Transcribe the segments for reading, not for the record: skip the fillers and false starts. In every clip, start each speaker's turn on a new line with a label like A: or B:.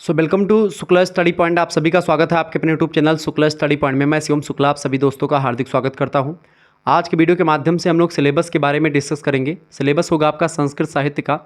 A: Welcome to Shukla study point. आप सभी का स्वागत है आपके अपने YouTube channel Shukla study point में। मैं शिवम शुक्ला आप सभी दोस्तों का हार्दिक स्वागत करता हूं। आज के वीडियो के माध्यम से हम लोग सिलेबस के बारे में डिस्कस करेंगे। सिलेबस होगा आपका संस्कृत साहित्य का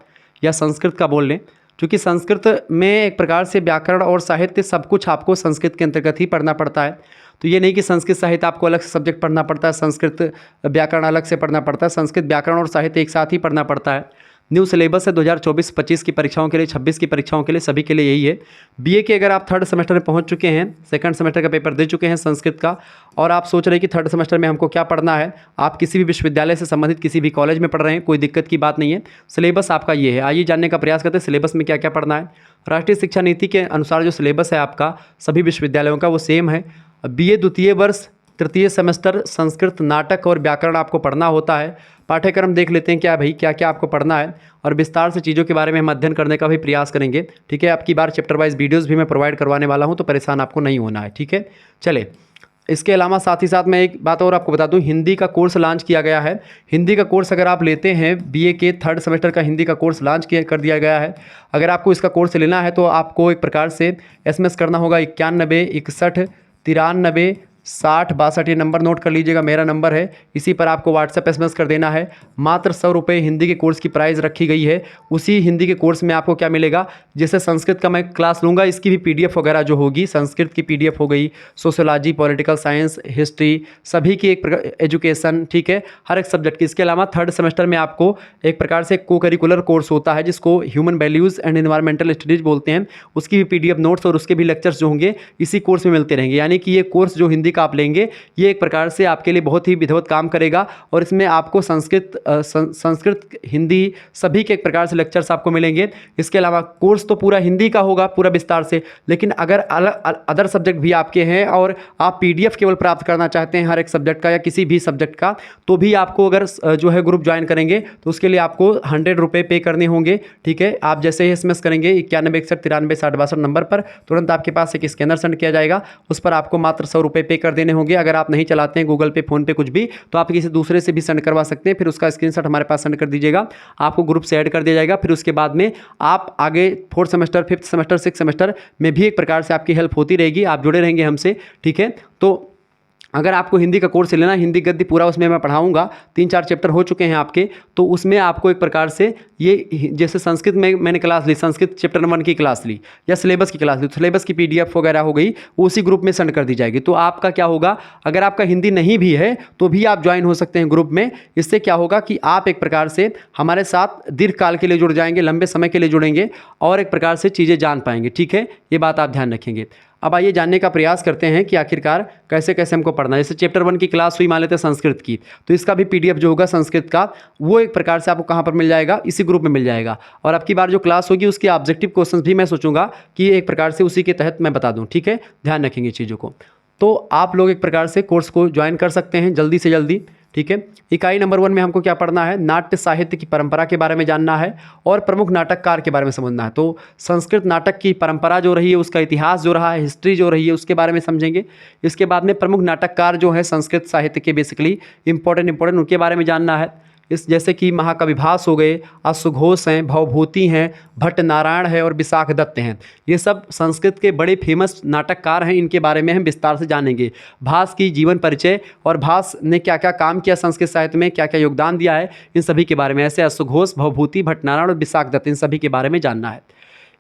A: या संस्कृत का बोल लें, क्योंकि संस्कृत में एक प्रकार से व्याकरण और साहित्य सब कुछ आपको संस्कृत के अंतर्गत ही पढ़ना पड़ता है। तो ये नहीं कि संस्कृत साहित्य आपको अलग से सब्जेक्ट पढ़ना पड़ता है, संस्कृत व्याकरण अलग से पढ़ना पड़ता है। संस्कृत व्याकरण और साहित्य एक साथ ही पढ़ना पड़ता है। न्यू सिलेबस है 2024-25 की परीक्षाओं के लिए, 26 की परीक्षाओं के लिए, सभी के लिए यही है। बीए के अगर आप थर्ड सेमेस्टर में पहुंच चुके हैं, सेकंड सेमेस्टर का पेपर दे चुके हैं संस्कृत का, और आप सोच रहे हैं कि थर्ड सेमेस्टर में हमको क्या पढ़ना है, आप किसी भी विश्वविद्यालय से संबंधित किसी भी कॉलेज में पढ़ रहे हैं, कोई दिक्कत की बात नहीं है। सिलेबस आपका ये है। आइए जानने का प्रयास करते हैं सिलेबस में क्या क्या पढ़ना है। राष्ट्रीय शिक्षा नीति के अनुसार जो सिलेबस है आपका सभी विश्वविद्यालयों का वो सेम है। बीए द्वितीय वर्ष तृतीय सेमेस्टर संस्कृत नाटक और व्याकरण आपको पढ़ना होता है। पाठ्यक्रम देख लेते हैं क्या भाई क्या क्या आपको पढ़ना है, और विस्तार से चीज़ों के बारे में हम अध्ययन करने का भी प्रयास करेंगे। ठीक है, आपकी बार चैप्टर वाइज वीडियोस भी मैं प्रोवाइड करवाने वाला हूं, तो परेशान आपको नहीं होना है। ठीक है, चले। इसके अलावा साथ ही साथ मैं एक बात और आपको बता दूं, हिंदी का कोर्स लॉन्च किया गया है। हिंदी का कोर्स अगर आप लेते हैं, बीए के थर्ड सेमेस्टर का हिंदी का कोर्स लॉन्च कर दिया गया है। अगर आपको इसका कोर्स लेना है तो आपको एक प्रकार से SMS करना होगा 91 61 93 60 62। ये नंबर नोट कर लीजिएगा, मेरा नंबर है। इसी पर आपको व्हाट्सएप SMS कर देना है। मात्र 100 रुपये हिंदी के कोर्स की प्राइस रखी गई है। उसी हिंदी के कोर्स में आपको क्या मिलेगा, जैसे संस्कृत का मैं क्लास लूँगा, इसकी भी PDF वगैरह जो होगी, संस्कृत की PDF हो गई, सोशियोलॉजी, पॉलिटिकल साइंस, हिस्ट्री, सभी की एक एजुकेशन, ठीक है, हर एक सब्जेक्ट की। इसके अलावा थर्ड सेमेस्टर में आपको एक प्रकार से को करिकुलर कोर्स होता है जिसको human values and environmental studies बोलते हैं। उसकी भी PDF नोट्स और उसके भी लेक्चर्स जो होंगे इसी कोर्स में मिलते रहेंगे। यानी कि ये कोर्स जो हिंदी का आप लेंगे, ये एक प्रकार से आपके लिए बहुत ही विधिवत काम करेगा, और इसमें आपको संस्कृत हिंदी सभी के एक प्रकार से लेक्चर्स आपको मिलेंगे। इसके अलावा कोर्स तो पूरा हिंदी का होगा पूरा विस्तार से, लेकिन अगर अदर सब्जेक्ट भी आपके हैं और आप PDF केवल प्राप्त करना चाहते हैं हर एक सब्जेक्ट का या किसी भी सब्जेक्ट का, तो भी आपको अगर जो है ग्रुप ज्वाइन करेंगे तो उसके लिए आपको 100 रुपये पे करने होंगे। ठीक है, आप जैसे ही SMS करेंगे 91 61 93 60 62 नंबर पर, तुरंत आपके पास एक स्कैनर सेंड किया जाएगा, उस पर आपको मात्र 100 रुपये पे कर देने होंगे। अगर आप नहीं चलाते हैं गूगल पे, फोन पे, कुछ भी, तो आप किसी दूसरे से भी सेंड करवा सकते हैं। फिर उसका स्क्रीनशॉट हमारे पास सेंड कर दीजिएगा, आपको ग्रुप से ऐड कर दिया जाएगा। फिर उसके बाद में आप आगे fourth semester, fifth semester, six semester में भी एक प्रकार से आपकी हेल्प होती रहेगी, आप जुड़े रहेंगे हमसे। ठीक है, तो अगर आपको हिंदी का कोर्स लेना, हिंदी गद्य पूरा उसमें मैं पढ़ाऊंगा, 3-4 चैप्टर हो चुके हैं आपके, तो उसमें आपको एक प्रकार से ये जैसे संस्कृत में मैंने क्लास ली, संस्कृत चैप्टर नंबर 1 की क्लास ली या सिलेबस की क्लास ली, तो सिलेबस की PDF वगैरह हो गई, वो उसी ग्रुप में सेंड कर दी जाएगी। तो आपका क्या होगा, अगर आपका हिंदी नहीं भी है तो भी आप ज्वाइन हो सकते हैं ग्रुप में। इससे क्या होगा कि आप एक प्रकार से हमारे साथ दीर्घकाल के लिए जुड़ जाएंगे, लंबे समय के लिए जुड़ेंगे और एक प्रकार से चीज़ें जान पाएंगे। ठीक है, ये बात आप ध्यान रखेंगे। अब आइए जानने का प्रयास करते हैं कि आखिरकार कैसे कैसे हमको पढ़ना है। जैसे चैप्टर 1 की क्लास हुई मान लेते हैं संस्कृत की, तो इसका भी PDF जो होगा संस्कृत का, वो एक प्रकार से आपको कहाँ पर मिल जाएगा, इसी ग्रुप में मिल जाएगा। और अब की बार जो क्लास होगी उसके ऑब्जेक्टिव क्वेश्चंस भी मैं सोचूंगा कि एक प्रकार से उसी के तहत मैं बता दूँ। ठीक है, ध्यान रखेंगे चीज़ों को। तो आप लोग एक प्रकार से कोर्स को ज्वाइन कर सकते हैं जल्दी से जल्दी। ठीक है, इकाई नंबर 1 में हमको क्या पढ़ना है, नाट्य साहित्य की परंपरा के बारे में जानना है और प्रमुख नाटककार के बारे में समझना है। तो संस्कृत नाटक की परंपरा जो रही है, उसका इतिहास जो रहा है, हिस्ट्री जो रही है, उसके बारे में समझेंगे। इसके बाद में प्रमुख नाटककार जो है संस्कृत साहित्य के बेसिकली इंपॉर्टेंट उनके बारे में जानना है। इस जैसे कि महाकवि भास हो गए, अश्वघोष हैं, भवभूति हैं, भट्ट नारायण है और विशाख दत्त हैं। ये सब संस्कृत के बड़े फेमस नाटककार हैं, इनके बारे में हम विस्तार से जानेंगे। भास की जीवन परिचय और भास ने क्या क्या काम किया संस्कृत साहित्य में, क्या क्या योगदान दिया है, इन सभी के बारे में। ऐसे अश्वघोष, भवभूति, भट्ट नारायण और विशाख दत्त, इन सभी के बारे में जानना है।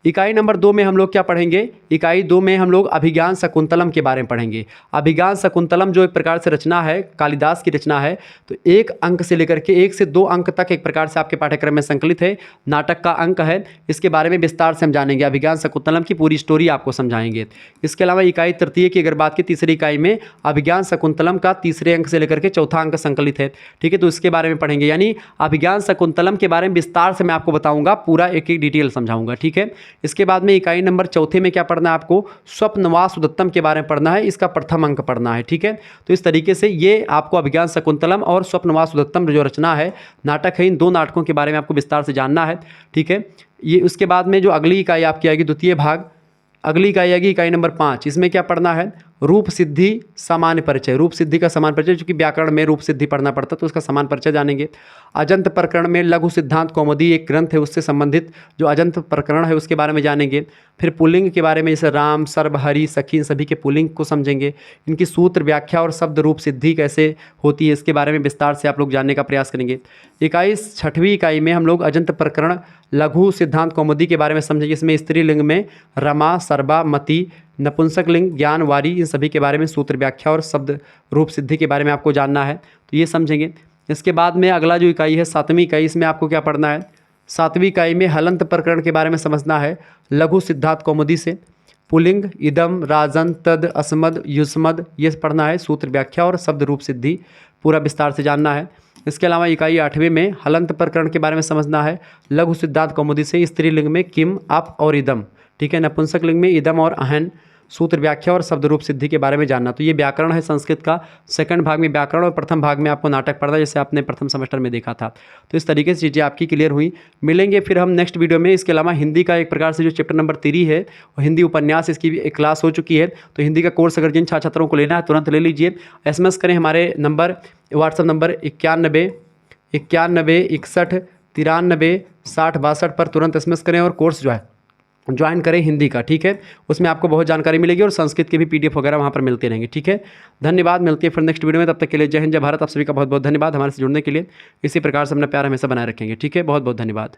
A: इकाई नंबर 2 में हम लोग क्या पढ़ेंगे, इकाई 2 में हम लोग अभिज्ञान शकुंतलम के बारे में पढ़ेंगे। अभिज्ञान शकुंतलम जो एक प्रकार से रचना है, कालिदास की रचना है, तो 1 अंक से लेकर के 1 से 2 अंक तक एक प्रकार से आपके पाठ्यक्रम में संकलित है। नाटक का अंक है, इसके बारे में विस्तार से हम जानेंगे। अभिज्ञान शकुंतलम की पूरी स्टोरी आपको समझाएंगे। इसके अलावा इकाई तृतीय की अगर बात की, तीसरी इकाई में अभिज्ञान शकुंतलम का 3रे अंक से लेकर के 4था अंक संकलित है। ठीक है, तो इसके बारे में पढ़ेंगे। यानी अभिज्ञान शकुंतलम के बारे में विस्तार से मैं आपको बताऊंगा, पूरा एक एक डिटेल समझाऊंगा। ठीक है, इसके बाद में इकाई नंबर 4 में क्या पढ़ना है आपको, स्वप्नवास उदत्तम के बारे में पढ़ना है, इसका प्रथम अंक पढ़ना है। ठीक है, तो इस तरीके से ये आपको अभिज्ञान शकुंतलम और स्वप्नवास उदत्तम जो रचना है, नाटक है, इन 2 नाटकों के बारे में आपको विस्तार से जानना है। ठीक है, ये उसके बाद में जो अगली इकाई आपकी आएगी, द्वितीय भाग, अगली इकाई आएगी इकाई नंबर 5। इसमें क्या पढ़ना है, रूप सिद्धि सामान्य परिचय, रूप सिद्धि का सामान्य परिचय, चूंकि व्याकरण में रूप सिद्धि पढ़ना पड़ता है तो उसका सामान्य परिचय जानेंगे। अजंत प्रकरण में लघु सिद्धांत कौमुदी एक ग्रंथ है, उससे संबंधित जो अजंत प्रकरण है उसके बारे में जानेंगे। फिर पुल्लिंग के बारे में, जैसे राम, सर्व, हरि, सखी, इन सभी के पुल्लिंग को समझेंगे। इनकी सूत्र, व्याख्या और शब्द रूप सिद्धि कैसे होती है इसके बारे में विस्तार से आप लोग जानने का प्रयास करेंगे। 6वीं इकाई में हम लोग अजंत प्रकरण लघु सिद्धांत कौमुदी के बारे में समझेंगे। इसमें स्त्रीलिंग में रमा, सर्वा, मति, नपुंसक लिंग, ज्ञान, वारी, इन सभी के बारे में सूत्र, व्याख्या और शब्द रूप सिद्धि के बारे में आपको जानना है, तो ये समझेंगे। इसके बाद में अगला जो इकाई है 7वीं इकाई, इसमें आपको क्या पढ़ना है? 7वीं इकाई में हलंत प्रकरण के बारे में समझना है। लघु सिद्धांत कौमुदी से पुलिंग, इदम, राजन, तद, अस्मद, युष्मद, ये पढ़ना है। सूत्र, व्याख्या और शब्द रूप सिद्धि पूरा विस्तार से जानना है। इसके अलावा इकाई 8वीं में हलंत प्रकरण के बारे में समझना है। लघु सिद्धांत कौमुदी से स्त्रीलिंग में किम, अप और इदम, ठीक है। नपुंसक लिंग में इदम और अहन, सूत्र, व्याख्या और शब्द रूप सिद्धि के बारे में जानना। तो ये व्याकरण है संस्कृत का। सेकंड भाग में व्याकरण और प्रथम भाग में आपको नाटक पढ़ना, जैसे आपने प्रथम सेमेस्टर में देखा था। तो इस तरीके से चीज़ें आपकी क्लियर हुई। मिलेंगे फिर हम नेक्स्ट वीडियो में। इसके अलावा हिंदी का एक प्रकार से जो चैप्टर नंबर 3 है और हिंदी उपन्यास, इसकी भी एक क्लास हो चुकी है। तो हिंदी का कोर्स अगर जिन छात्रों को लेना है तुरंत ले लीजिए। SMS करें हमारे नंबर, व्हाट्सअप नंबर 91 61 61 93 60 62 पर तुरंत SMS करें और कोर्स जो है ज्वाइन करें हिंदी का, ठीक है। उसमें आपको बहुत जानकारी मिलेगी और संस्कृत के भी PDF वगैरह वहाँ पर मिलते रहेंगे, ठीक है। धन्यवाद, मिलती है फिर नेक्स्ट वीडियो में। तब तक के लिए जय हिंद, जय भारत। आप सभी का बहुत बहुत धन्यवाद हमारे से जुड़ने के लिए। इसी प्रकार से अपना प्यार हमेशा बनाए रखेंगे, ठीक है। बहुत बहुत धन्यवाद।